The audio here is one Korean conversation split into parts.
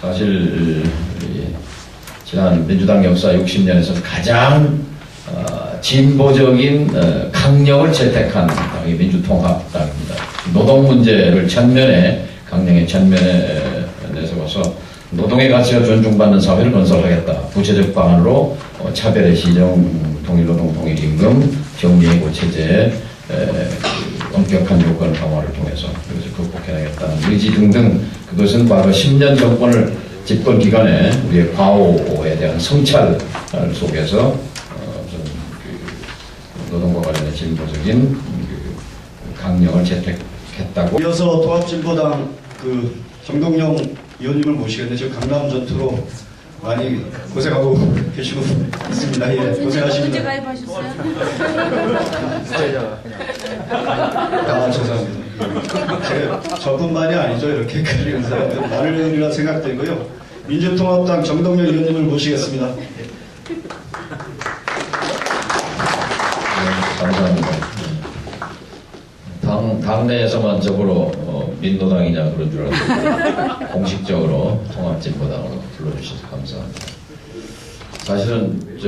사실 지난 민주당 역사 60년에서 가장 진보적인 강령을 채택한 당이 민주통합당입니다. 노동 문제를 강령의 전면에 내세워서 노동의 가치가 존중받는 사회를 건설하겠다. 구체적 방안으로 차별의 시정, 통일노동, 통일임금, 정리해고 체제의 엄격한 요건 강화를 통해서 그것을 극복해내겠다는 의지 등등, 그것은 바로 10년 정권을 집권 기간에 우리의 과오에 대한 성찰 속에서 노동과 관련된 진보적인 강령을 채택했다고. 이어서 통합진보당 정동영 의원님을 모시겠는데 지금 강남 전투로 많이 고생하고 계시고 있습니다. 예, 고생하십니다. 언제 가입하셨어요? 죄송합니다. 저뿐만이 아니죠. 이렇게 끌리는 사람들 많으리라 생각되고요. 민주통합당 정동영 의원님을 모시겠습니다. 감사합니다. 당내에서만 적으로 민노당이냐 그런 줄 알았는데 공식적으로 통합진보당으로 불러주셔서 감사합니다. 사실은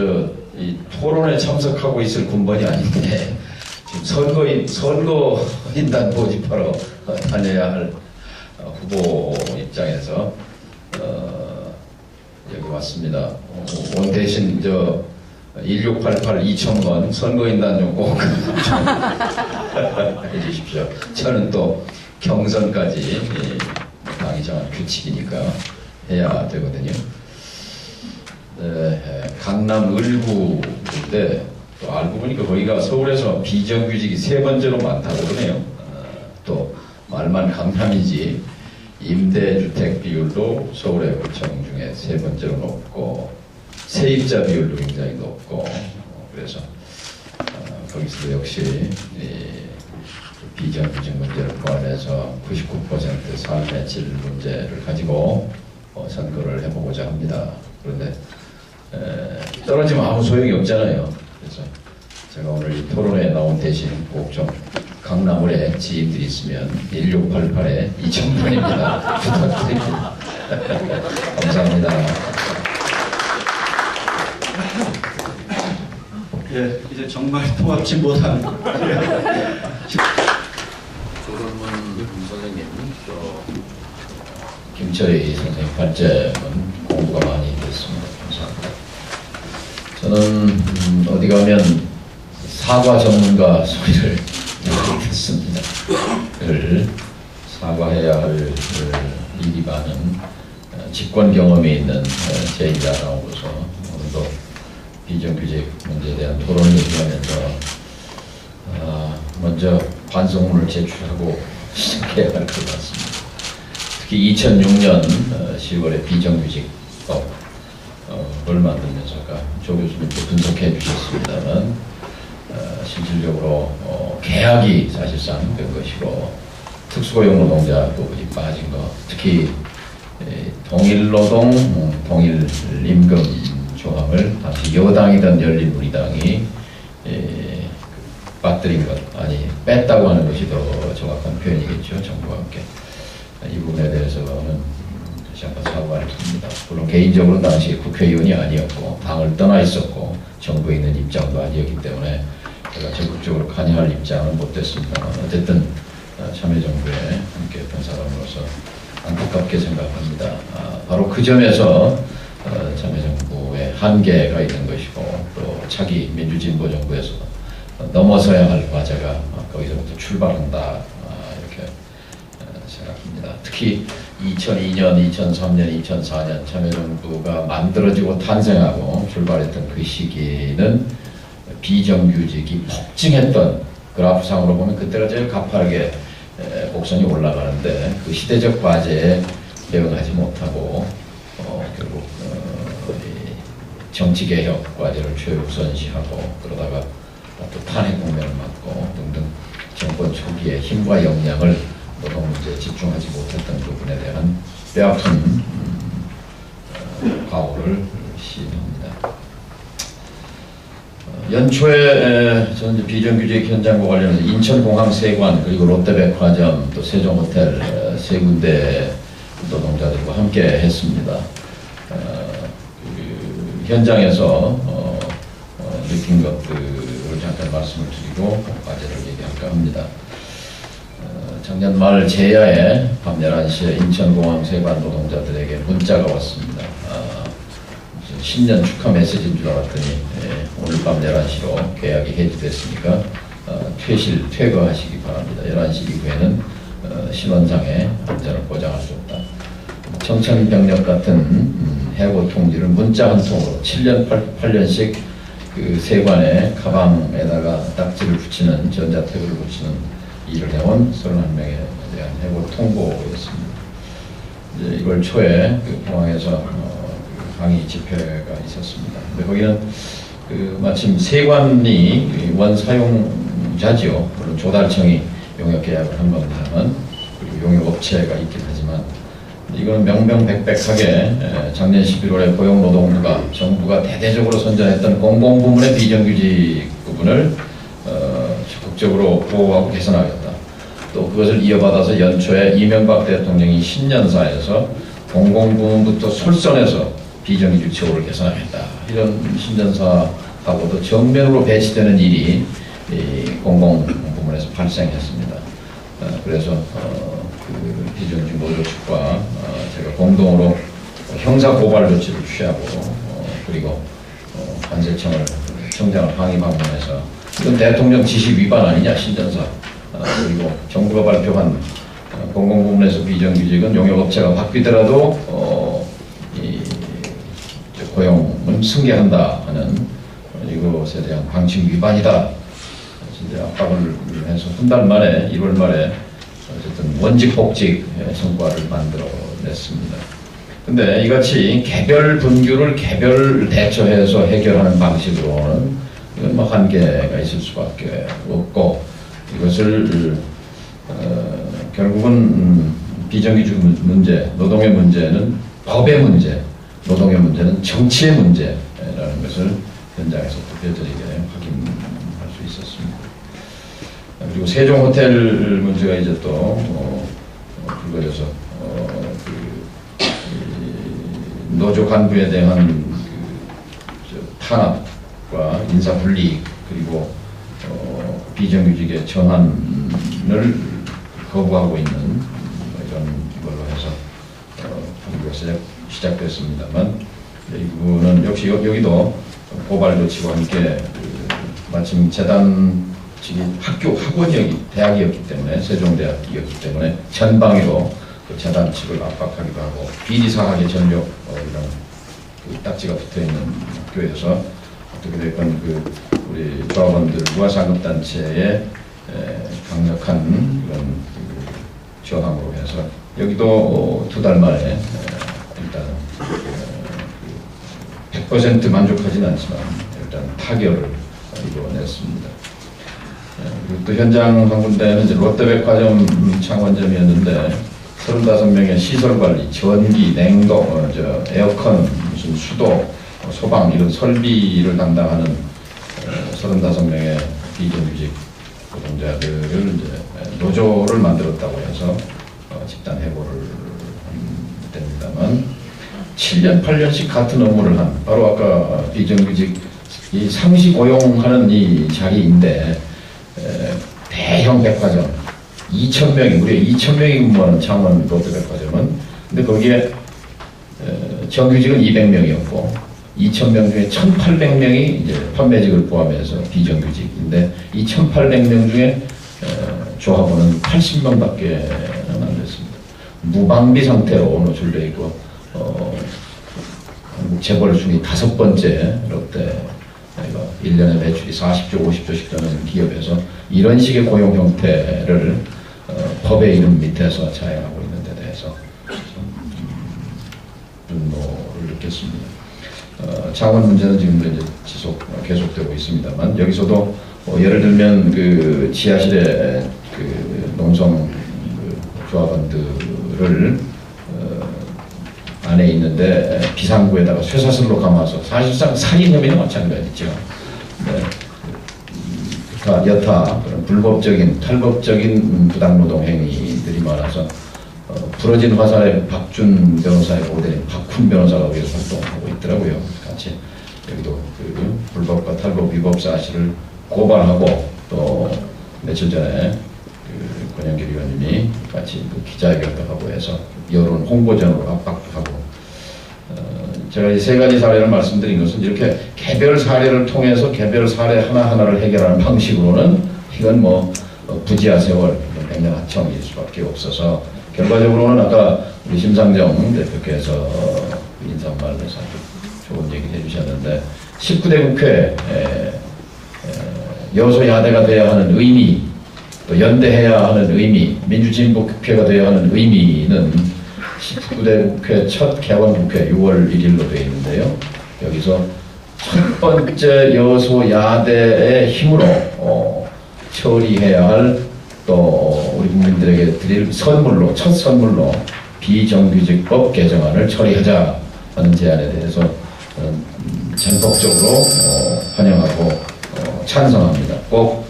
이 토론에 참석하고 있을 군번이 아닌데 지금 선거인단 모집하러 다녀야 할 후보 입장에서 여기 왔습니다. 오늘 대신 1688 2000번 선거인단 좀 꼭 해주십시오. 저는 또 경선까지 당이 정한 규칙이니까 해야 되거든요. 강남 을구인데 또 알고 보니까 거기가 서울에서 비정규직이 3번째로 많다고 그러네요. 또 말만 강남이지 임대주택 비율도 서울의 구청 중에 3번째로 높고 세입자 비율도 굉장히 높고 그래서 거기서도 역시 비정규직 문제를 포함해서 99% 삶의 질 문제를 가지고 선거를 해보고자 합니다. 그런데 떨어지면 아무 소용이 없잖아요. 그래서 제가 오늘 이 토론에 나온 대신 꼭 좀 강남을에 지인들이 있으면 1688에 2000번입니다. 부탁드립니다. 감사합니다. 예, 이제 정말 통합진보당 조선문 선생님, 김철희 선생님 발제는 공부가 많이 됐습니다. 감사합니다. 저는 어디 가면 사과 전문가 소리를 듣습니다. 사과해야 할 일이 많은 집권 경험이 있는 제1야당으로서 오늘도 비정규직 문제에 대한 토론을 하면서 먼저 반성문을 제출하고 시작해야 할 것 같습니다. 특히 2006년 10월에 비정규직법을 만들면서 아까 조 교수님도 분석해 주셨습니다만 실질적으로 계약이 사실상 된 것이고 특수고용 노동자 부분이 빠진 것, 특히 동일노동, 동일임금 조항을 당시 여당이던 열린우리당이 빠뜨린 것, 아니 뺐다고 하는 것이 더 정확한 표현이겠죠. 정부와 함께 이 부분에 대해서는 다시 한번 사과를 드립니다. 물론 개인적으로 당시 국회의원이 아니었고 당을 떠나 있었고 정부에 있는 입장도 아니었기 때문에 제가 적극적으로 관여할 입장은 못됐습니다만 어쨌든 참여정부에 함께했던 사람으로서 안타깝게 생각합니다. 바로 그 점에서 참여정부의 한계가 있는 것이고 또 차기 민주진보정부에서 넘어서야 할 과제가 거기서부터 출발한다 이렇게 생각합니다. 특히 2002년, 2003년, 2004년 참여정부가 만들어지고 탄생하고 출발했던 그 시기는 비정규직이 폭증했던 그래프상으로 보면 그때가 제일 가파르게 곡선이 올라가는데 그 시대적 과제에 대응하지 못하고 결국 정치개혁 과제를 최우선시하고 그러다가 또 탄핵 국면을 맞고 등등 정권 초기에 힘과 역량을 노동 문제에 집중하지 못했던 부분에 대한 뼈아픈 과오를 시인합니다. 연초에 저는 이제 비정규직 현장과 관련해서 인천공항 세관 그리고 롯데백화점 또 세종호텔 세 군데 노동자들과 함께 했습니다. 현장에서 느낀 것들을 잠깐 말씀을 드리고 과제를 얘기할까 합니다. 작년 말 제야에 밤 11시에 인천공항 세관 노동자들에게 문자가 왔습니다. 신년 축하 메시지인 줄 알았더니 오늘 밤 11시로 계약이 해지됐으니까 퇴거하시기 바랍니다. 11시 이후에는 신원상의 안전을 보장할 수 없다. 청천벽력 같은 해고 통지를 문자 한 통으로 7년 8년씩 그 세관의 가방에다가 딱지를 붙이는 전자태그를 붙이는 일을 해온 31명에 대한 해고 통보였습니다. 이제 1월 초에 그 공항에서 항의 집회가 있었습니다. 근데 거기는 마침 세관이 원사용자지요. 물론 조달청이 용역 계약을 한 겁니다만, 그리고 용역업체가 있긴 하지만, 이거는 명명백백하게 작년 11월에 고용노동부가 정부가 대대적으로 선전했던 공공부문의 비정규직 부분을 적극적으로 보호하고 개선하겠다. 또 그것을 이어받아서 연초에 이명박 대통령이 신년사에서 공공부문부터 솔선해서 비정규직 처우를 개선하겠다. 이런 신년사하고도 정면으로 배치되는 일이 공공부문에서 발생했습니다. 그래서 그 비정규직 노조 측과 제가 공동으로 형사고발 조치를 취하고 그리고 관세청을 청장을 항의 방문해서 이건 대통령 지시 위반 아니냐 신전사 그리고 정부가 발표한 공공부문에서 비정규직은 용역업체가 바뀌더라도 고용은 승계한다 하는 이것에 대한 방침 위반이다. 진짜 압박을 해서 한 달 만에 1월 말에 어쨌든 원직복직 성과를 만들어냈습니다. 근데 이같이 개별 분규를 개별 대처해서 해결하는 방식으로는 이건 뭐 한계가 있을 수밖에 없고 이것을 결국은 비정규직 문제, 노동의 문제는 법의 문제, 노동의 문제는 정치의 문제라는 것을 현장에서 또 뼈저리게 확인할 수 있었습니다. 그리고 세종 호텔 문제가 이제 또 불거져서 노조 간부에 대한 탄압과 인사불이익 그리고 비정규직의 전환을 거부하고 있는 이런 걸로 해서 판결이 시작됐습니다만 이 부분은 역시 여기도 고발 조치와 함께 마침 재단 측이 학원이었기 대학이었기 때문에 세종대학이었기 때문에 전방위로 그 재단 측을 압박하기도 하고 비리사학의 전력 이런 그 딱지가 붙어있는 학교에서 어떻게 됐건 우리 조합원들과 상급단체의 강력한 이런 저항으로 해서 여기도 2달 만에 일단 100% 만족하지는 않지만 일단 타결을 이루어냈습니다. 그리고 또 현장 한 군데는 이제 롯데백화점 창원점이었는데 35명의 시설관리, 전기, 냉동, 에어컨, 무슨 수도, 소방 이런 설비를 담당하는 35명의 비정규직 노동자들을 이제 노조를 만들었다고 해서 집단 해고를 됩니다만 7년, 8년씩 같은 업무를 한 바로 아까 비정규직 이 상시 고용하는 이 자리인데 대형 백화점 2,000명이 무려 2,000명이 근무하는 창원 롯데백화점은 근데 거기에 정규직은 200명이었고 2,000명 중에 1,800명이 이제 판매직을 포함해서 비정규직인데 이 1,800명 중에 조합원은 80명밖에 안 됐습니다. 무방비 상태로 노출되어 있고 한국 재벌 순위 5번째 롯데 1년에 매출이 40조, 50조씩 되는 기업에서 이런 식의 고용 형태를 법의 이름 밑에서 자행하고 있는 데 대해서 분노를 느꼈습니다. 창원 문제는 지금도 이제 계속되고 있습니다만 여기서도 예를 들면 그 지하실에 그 농성 조합원들을 안에 있는데 비상구에다가 쇠사슬로 감아서 사실상 살인 혐의는 마찬가지죠. 네. 여타 그런 불법적인 탈법적인 부당노동 행위들이 많아서 부러진 화살의 박준 변호사의 모델인 박훈 변호사가 위해서 활동하고 있더라고요. 같이 여기도 그 불법과 탈법 위법 사실을 고발하고 또 며칠 전에 그 권영길 의원님이 같이 그 기자회견도 하고 해서 여론 홍보전으로 압박도 하고 제가 이 세 가지 사례를 말씀드린 것은 이렇게 개별 사례를 통해서 개별 사례 하나하나를 해결하는 방식으로는 이건 뭐 부지하 세월, 백년 하청일 수밖에 없어서 결과적으로는 아까 우리 심상정 대표께서 인사말에서 아주 좋은 얘기 해주셨는데 19대 국회 여소야대가 돼야 하는 의미, 또 연대해야 하는 의미, 민주진보 국회가 돼야 하는 의미는 19대 국회 첫 개원 국회 6월 1일로 되어 있는데요. 여기서 첫 번째 여소야대의 힘으로 처리해야 할 또 우리 국민들에게 드릴 선물로, 첫 선물로 비정규직법 개정안을 처리하자 하는 제안에 대해서 전폭적으로 환영하고 찬성합니다. 꼭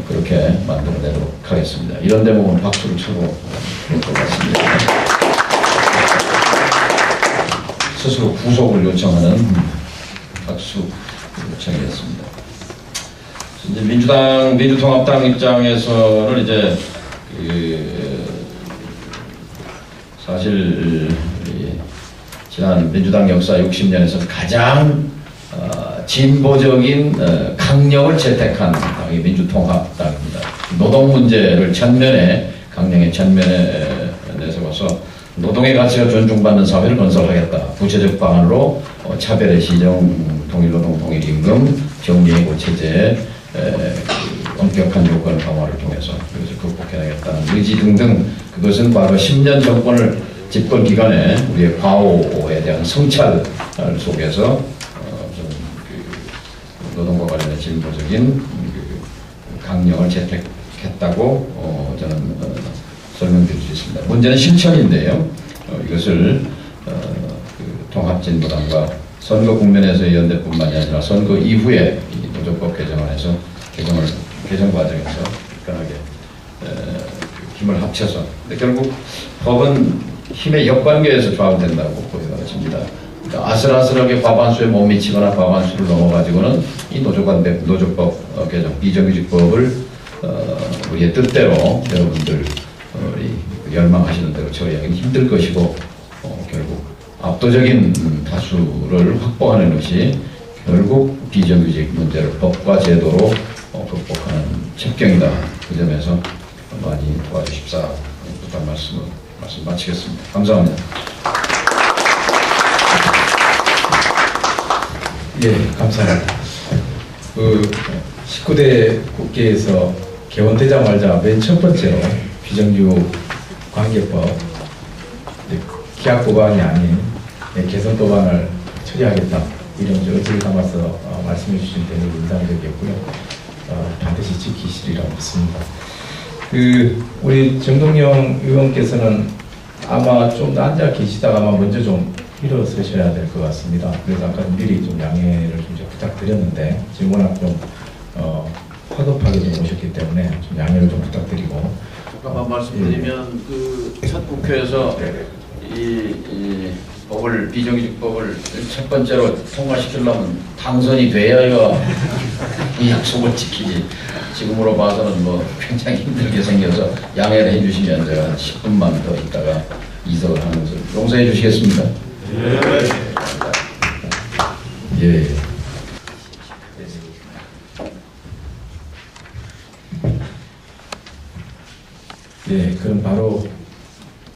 그렇게 만들어내도록 하겠습니다. 이런 대목은 박수를 쳐고 그럴 것 같습니다. 스스로 구속을 요청하는 박수 요청이었습니다. 이제 민주통합당 입장에서는 이제 사실 지난 민주당 역사 60년에서 가장 진보적인 강령을 채택한 당이 민주통합당입니다. 노동 문제를 강령의 전면에 내세워서 노동의 가치가 존중받는 사회를 건설하겠다. 구체적 방안으로 차별의 시정, 통일노동, 통일임금, 정리해고 체제, 엄격한 요건 강화를 통해서 그것을 극복해내겠다는 의지 등등, 그것은 바로 10년 정권을 집권 기간에 우리의 과오에 대한 성찰 속에서 노동과 관련된 진보적인 강령을 채택했다고 저는 설명드릴 수 있습니다. 문제는 실천인데요. 이것을 통합진보당과 선거 국면에서의 연대뿐만이 아니라 선거 이후에 이 노조법 개정안에서 개정 과정에서 굳건하게 힘을 합쳐서, 근데 결국 법은 힘의 역관계에서 좌우된다고 보여집니다. 그러니까 아슬아슬하게 과반수에 못 미치거나 과반수를 넘어가지고는 이 노조법 개정, 비정규직법을 우리의 뜻대로 여러분들 열망하시는 대로 처리하기는 힘들 것이고, 결국 압도적인 다수를 확보하는 것이 결국 비정규직 문제를 법과 제도로 극복하는 첩경이다. 그 점에서 많이 도와주십사 부탁 말씀 마치겠습니다. 감사합니다. 예, 감사합니다. 19대 국회에서 개원되자마자 맨 첫 번째로 비정규 관계법 기합법안이 아닌 개선법안을 처리하겠다, 이런 의지를 담아서 말씀해 주신点이 인상적이었고요. 반드시 지키시리라고 믿습니다. 우리 정동영 의원께서는 아마 좀 앉아 계시다가 아마 먼저 좀 일어서셔야 될 것 같습니다. 그래서 아까 미리 좀 양해를 좀 부탁드렸는데, 지금 워낙 좀 화급하게 좀 오셨기 때문에 좀 양해를 좀 부탁드리고. 잠깐만 말씀드리면 첫 국회에서 이 법을, 비정규직법을 첫 번째로 통과시키려면 당선이 돼야 이 약속을 지키지. 지금으로 봐서는 뭐 굉장히 힘들게 생겨서 양해를 해주시면 제가 한 10분만 더 있다가 이석을 하는 것을 용서해 주시겠습니까? 예. 예, 그럼 바로